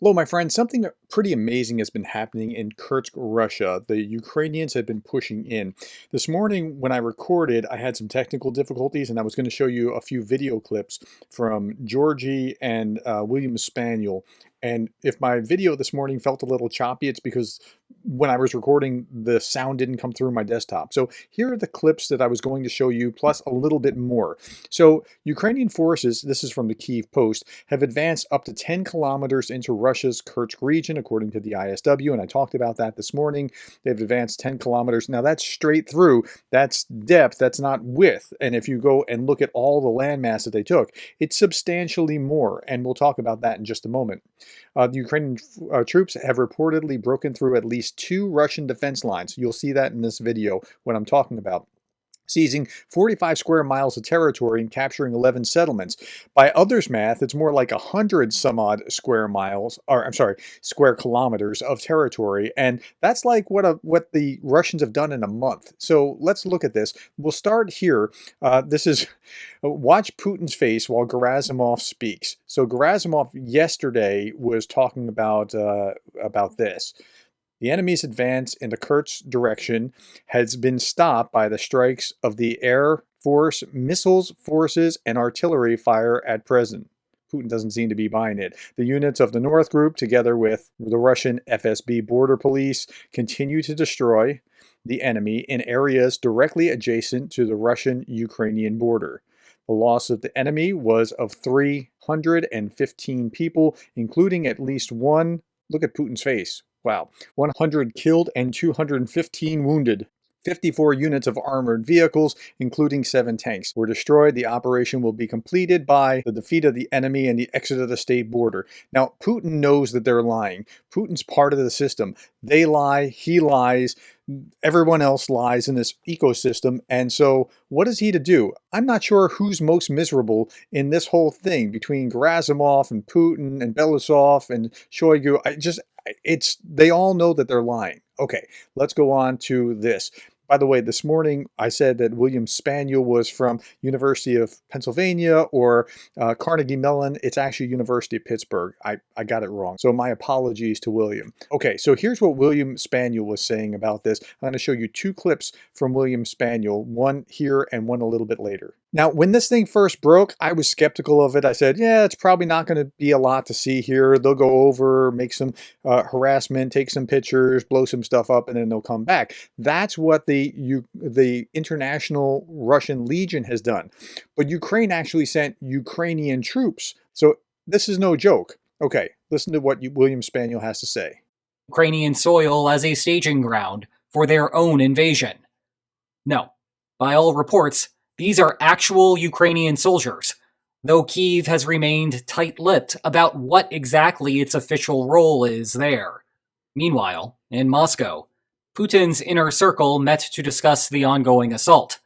Hello, my friend. Something pretty amazing has been happening in Kursk, Russia. The Ukrainians have been pushing in. This morning, when I recorded, I had some technical difficulties, and I was going to show you a few video clips from Georgie and William Spaniel. And if my video this morning felt a little choppy, it's because when I was recording, the sound didn't come through my desktop. So here are the clips that I was going to show you, plus a little bit more. So Ukrainian forces, this is from the Kyiv Post, have advanced up to 10 kilometers into Russia's Kursk region, according to the ISW, and I talked about that this morning. They've advanced 10 kilometers. Now that's straight through. That's depth. That's not width. And if you go and look at all the landmass that they took, it's substantially more, and we'll talk about that in just a moment. The Ukrainian troops have reportedly broken through at least 2 Russian defense lines. You'll see that in this video, what I'm talking about, seizing 45 square miles of territory and capturing 11 settlements. By others' math, it's more like 100 some odd square miles, or I'm sorry, square kilometers of territory, and that's like what the Russians have done in a month. So let's look at this. We'll start here. This is watch Putin's face while Gerasimov speaks. So Gerasimov yesterday was talking about this. The enemy's advance in the Kursk direction has been stopped by the strikes of the Air Force, missiles forces, and artillery fire at present. Putin doesn't seem to be buying it. The units of the North Group, together with the Russian FSB border police, continue to destroy the enemy in areas directly adjacent to the Russian-Ukrainian border. The loss of the enemy was of 315 people, including at least one. Look at Putin's face. Wow. 100 killed and 215 wounded. 54 units of armored vehicles, including 7 tanks, were destroyed. The operation will be completed by the defeat of the enemy and the exit of the state border. Now, Putin knows that they're lying. Putin's part of the system. They lie, he lies, everyone else lies in this ecosystem. And so what is he to do? I'm not sure who's most miserable in this whole thing between Gerasimov and Putin and Belousov and Shoigu. They all know that they're lying. Okay, let's go on to this. By the way, this morning I said that William Spaniel was from University of Pennsylvania or Carnegie Mellon. It's actually University of Pittsburgh. I got it wrong. So my apologies to William. Okay, so here's what William Spaniel was saying about this. I'm going to show you 2 clips from William Spaniel, one here and one a little bit later. Now, when this thing first broke, I was skeptical of it. I said, yeah, it's probably not going to be a lot to see here. They'll go over, make some harassment, take some pictures, blow some stuff up, and then they'll come back. That's what the International Russian Legion has done. But Ukraine actually sent Ukrainian troops. So this is no joke. Okay, listen to what William Spaniel has to say. Ukrainian soil as a staging ground for their own invasion. No, by all reports, these are actual Ukrainian soldiers, though Kyiv has remained tight-lipped about what exactly its official role is there. Meanwhile, in Moscow, Putin's inner circle met to discuss the ongoing assault.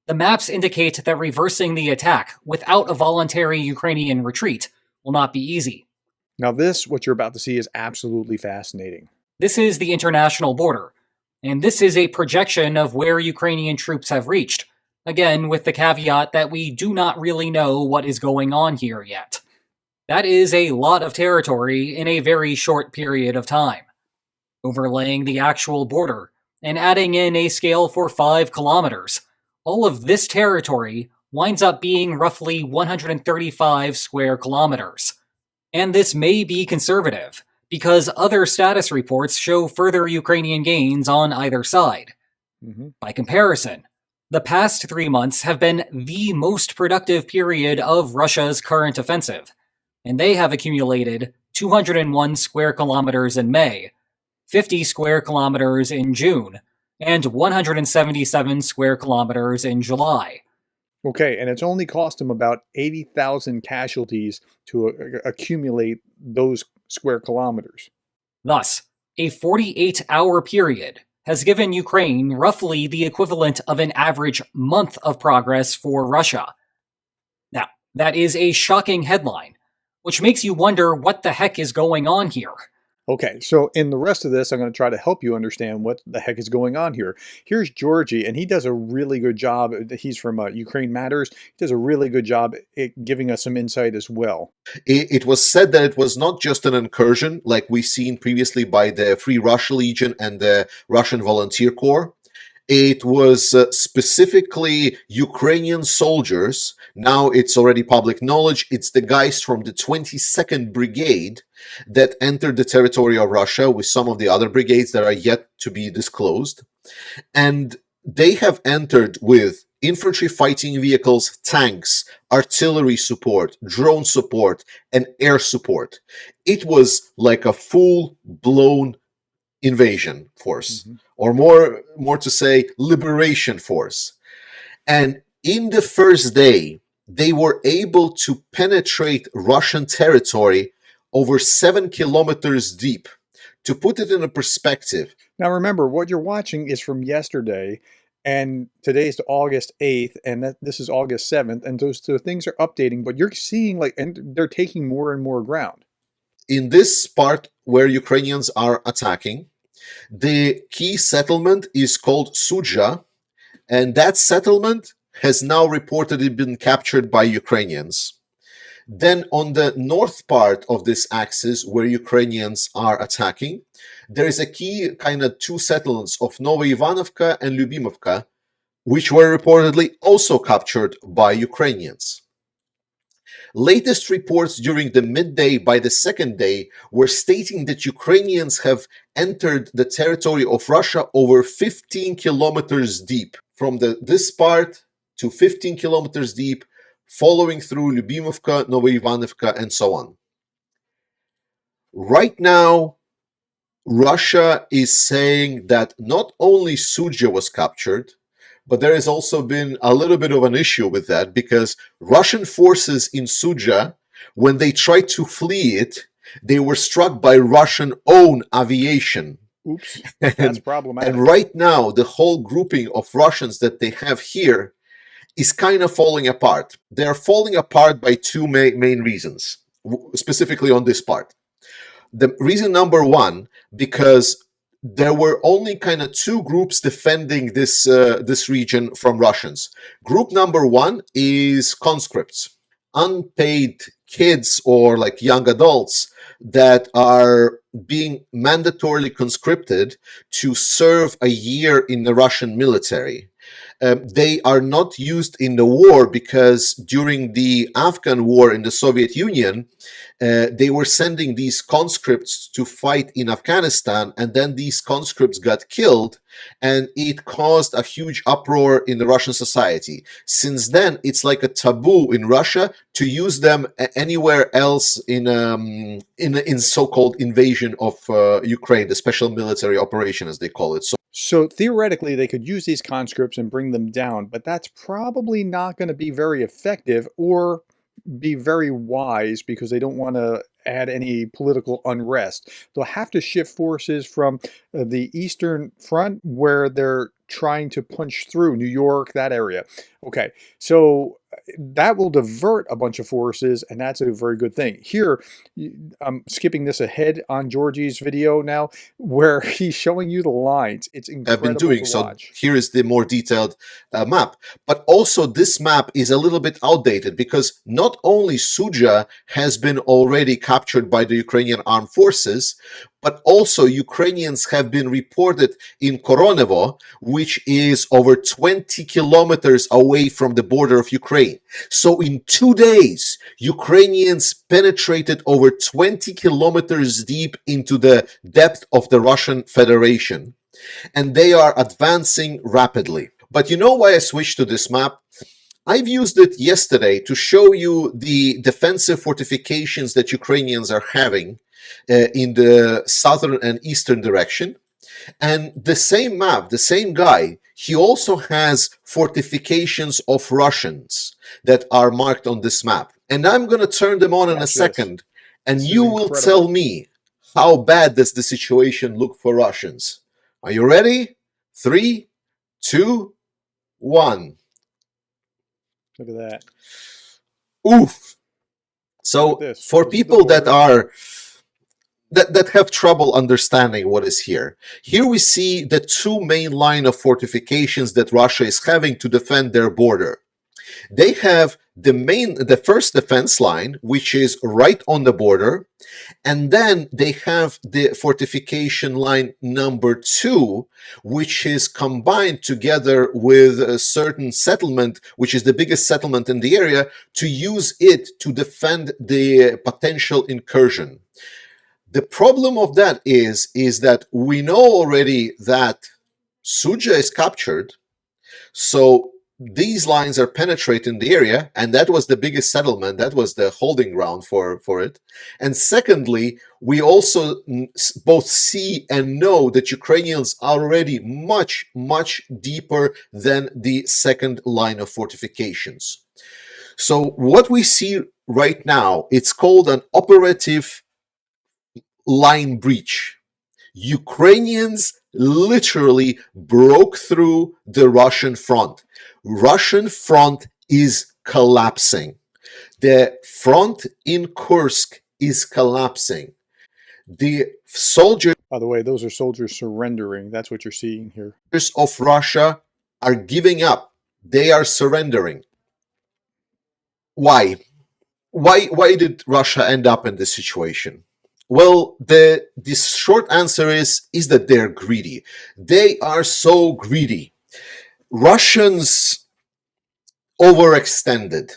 The maps indicate that reversing the attack without a voluntary Ukrainian retreat will not be easy. Now this, what you're about to see, is absolutely fascinating. This is the international border, and this is a projection of where Ukrainian troops have reached. Again, with the caveat that we do not really know what is going on here yet. That is a lot of territory in a very short period of time. Overlaying the actual border and adding in a scale for 5 kilometers, all of this territory winds up being roughly 135 square kilometers. And this may be conservative, because other status reports show further Ukrainian gains on either side. By comparison, the past 3 months have been the most productive period of Russia's current offensive, and they have accumulated 201 square kilometers in May, 50 square kilometers in June, and 177 square kilometers in July. Okay, and it's only cost them about 80,000 casualties to accumulate those square kilometers. Thus, a 48-hour period has given Ukraine roughly the equivalent of an average month of progress for Russia. Now, that is a shocking headline, which makes you wonder what the heck is going on here. Okay, so in the rest of this, I'm going to try to help you understand what the heck is going on here. Here's Georgie, and he does a really good job. He's from Ukraine Matters. He does a really good job at giving us some insight as well. It was said that it was not just an incursion like we've seen previously by the Free Russia Legion and the Russian Volunteer Corps. It was specifically Ukrainian soldiers. Now it's already public knowledge. It's the guys from the 22nd Brigade that entered the territory of Russia with some of the other brigades that are yet to be disclosed. And they have entered with infantry fighting vehicles, tanks, artillery support, drone support, and air support. It was like a full-blown invasion force, or more to say, liberation force. And in the first day, they were able to penetrate Russian territory over 7 kilometers deep. To put it in a perspective, Now remember, what you're watching is from yesterday, and today's August 8th, and this is August 7th, and those two things are updating, but you're seeing and they're taking more and more ground. in this part where Ukrainians are attacking, the key settlement is called Sudzha, and that settlement has now reportedly been captured by Ukrainians. Then on the north part of this axis where Ukrainians are attacking, there is a key kind of two settlements of Novoivanovka and Lyubimovka, which were reportedly also captured by Ukrainians. Latest reports during the midday by the second day were stating that Ukrainians have entered the territory of Russia over 15 kilometers deep, from this part to 15 kilometers deep, following through Lyubimovka, Novoivanovka, and so on. Right now, Russia is saying that not only Sudzha was captured, but there has also been a little bit of an issue with that, because Russian forces in Sudzha, when they tried to flee it, they were struck by Russian-owned aviation. Oops, that's problematic. And right now, the whole grouping of Russians that they have here is kind of falling apart. They're falling apart by two main reasons, specifically on this part. The reason number one, because there were only kind of two groups defending this region from Russians. Group number one is conscripts, unpaid kids or like young adults that are being mandatorily conscripted to serve a year in the Russian military. They are not used in the war because during the Afghan war in the Soviet Union, they were sending these conscripts to fight in Afghanistan, and then these conscripts got killed, and it caused a huge uproar in the Russian society. Since then, it's like a taboo in Russia to use them anywhere else in so-called invasion of Ukraine, the special military operation, as they call it. So theoretically, they could use these conscripts and bring them down, but that's probably not going to be very effective or be very wise, because they don't want to add any political unrest. They'll have to shift forces from the Eastern Front, where they're trying to punch through New York, that area. Okay, so that will divert a bunch of forces, and that's a very good thing. Here, I'm skipping this ahead on Georgie's video now, where he's showing you the lines. It's incredible I've been doing to so. watch. Here is the more detailed map, but also this map is a little bit outdated, because not only Sudzha has been already captured by the Ukrainian armed forces, but also Ukrainians have been reported in Koronevo, which is over 20 kilometers away from the border of Ukraine. So in 2 days, Ukrainians penetrated over 20 kilometers deep into the depth of the Russian Federation, and they are advancing rapidly. But you know why I switched to this map? I've used it yesterday to show you the defensive fortifications that Ukrainians are having in the southern and eastern direction. And the same map, the same guy, he also has fortifications of Russians that are marked on this map. And I'm going to turn them on in a second, and you will tell me how bad does the situation look for Russians. Are you ready? 3, 2, 1. Look at that. Oof. So for people that are that have trouble understanding what is here. Here we see the two main line of fortifications that Russia is having to defend their border. They have the first defense line, which is right on the border, and then they have the fortification line number 2, which is combined together with a certain settlement, which is the biggest settlement in the area, to use it to defend the potential incursion. The problem of that is that we know already that Suja is captured, so these lines are penetrating the area, and that was the biggest settlement. That was the holding ground for it. And secondly, we also both see and know that Ukrainians are already much, much deeper than the second line of fortifications. So what we see right now, it's called an operative line breach. Ukrainians literally broke through the Russian front. Russian front is collapsing. The front in Kursk is collapsing. The soldiers By the way, those are soldiers surrendering. That's what you're seeing here. of Russia are giving up. They are surrendering. Why? Why did Russia end up in this situation? Well, the short answer is that they're greedy. They are so greedy. Russians overextended.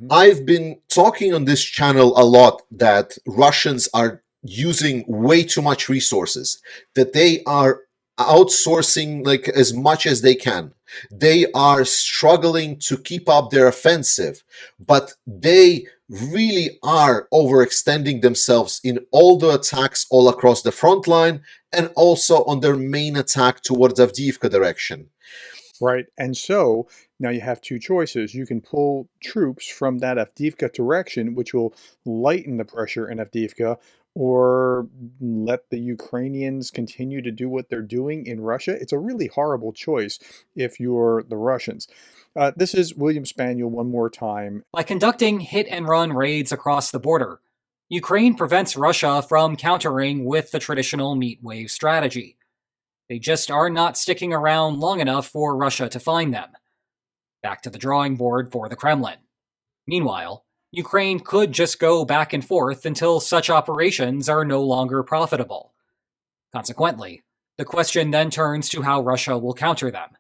I've been talking on this channel a lot that Russians are using way too much resources, that they are outsourcing like as much as they can. They are struggling to keep up their offensive, but they really are overextending themselves in all the attacks all across the front line and also on their main attack towards Avdiivka direction. Right. And so now you have two choices. You can pull troops from that Avdiivka direction, which will lighten the pressure in Avdiivka, or let the Ukrainians continue to do what they're doing in Russia. It's a really horrible choice if you're the Russians. This is William Spaniel one more time. By conducting hit-and-run raids across the border, Ukraine prevents Russia from countering with the traditional meat wave strategy. They just are not sticking around long enough for Russia to find them. Back to the drawing board for the Kremlin. Meanwhile, Ukraine could just go back and forth until such operations are no longer profitable. Consequently, the question then turns to how Russia will counter them.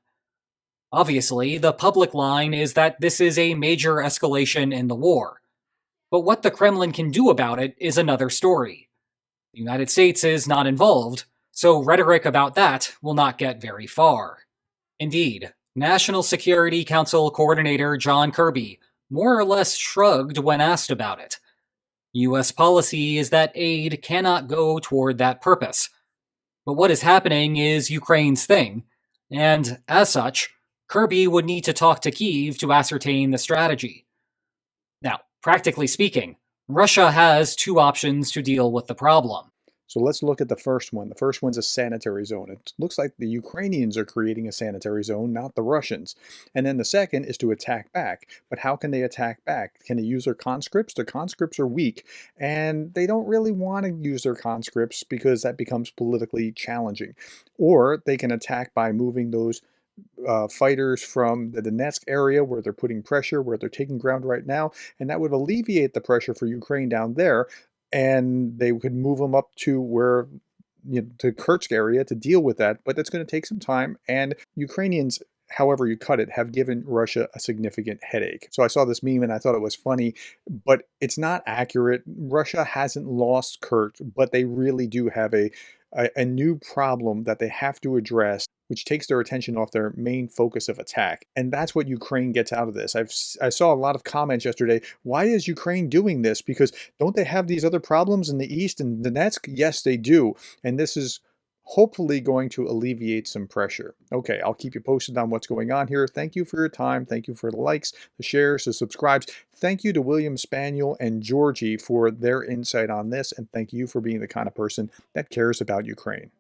Obviously, the public line is that this is a major escalation in the war. But what the Kremlin can do about it is another story. The United States is not involved, so rhetoric about that will not get very far. Indeed, National Security Council Coordinator John Kirby more or less shrugged when asked about it. U.S. policy is that aid cannot go toward that purpose. But what is happening is Ukraine's thing, and as such, Kirby would need to talk to Kyiv to ascertain the strategy. Now, practically speaking, Russia has two options to deal with the problem. So let's look at the first one. The first one's a sanitary zone. It looks like the Ukrainians are creating a sanitary zone, not the Russians. And then the second is to attack back. But how can they attack back? Can they use their conscripts? Their conscripts are weak, and they don't really want to use their conscripts because that becomes politically challenging. Or they can attack by moving those fighters from the Donetsk area where they're putting pressure, where they're taking ground right now, and that would alleviate the pressure for Ukraine down there, and they could move them up to where, to Kursk area to deal with that, but that's going to take some time, and Ukrainians, however you cut it, have given Russia a significant headache. So I saw this meme and I thought it was funny, but it's not accurate. Russia hasn't lost Kursk, but they really do have a new problem that they have to address, which takes their attention off their main focus of attack. And that's what Ukraine gets out of this. I saw a lot of comments yesterday. Why is Ukraine doing this? Because don't they have these other problems in the east and Donetsk? Yes, they do. And this is hopefully going to alleviate some pressure. Okay, I'll keep you posted on what's going on here. Thank you for your time. Thank you for the likes, the shares, the subscribes. Thank you to William Spaniel and Georgie for their insight on this. And thank you for being the kind of person that cares about Ukraine.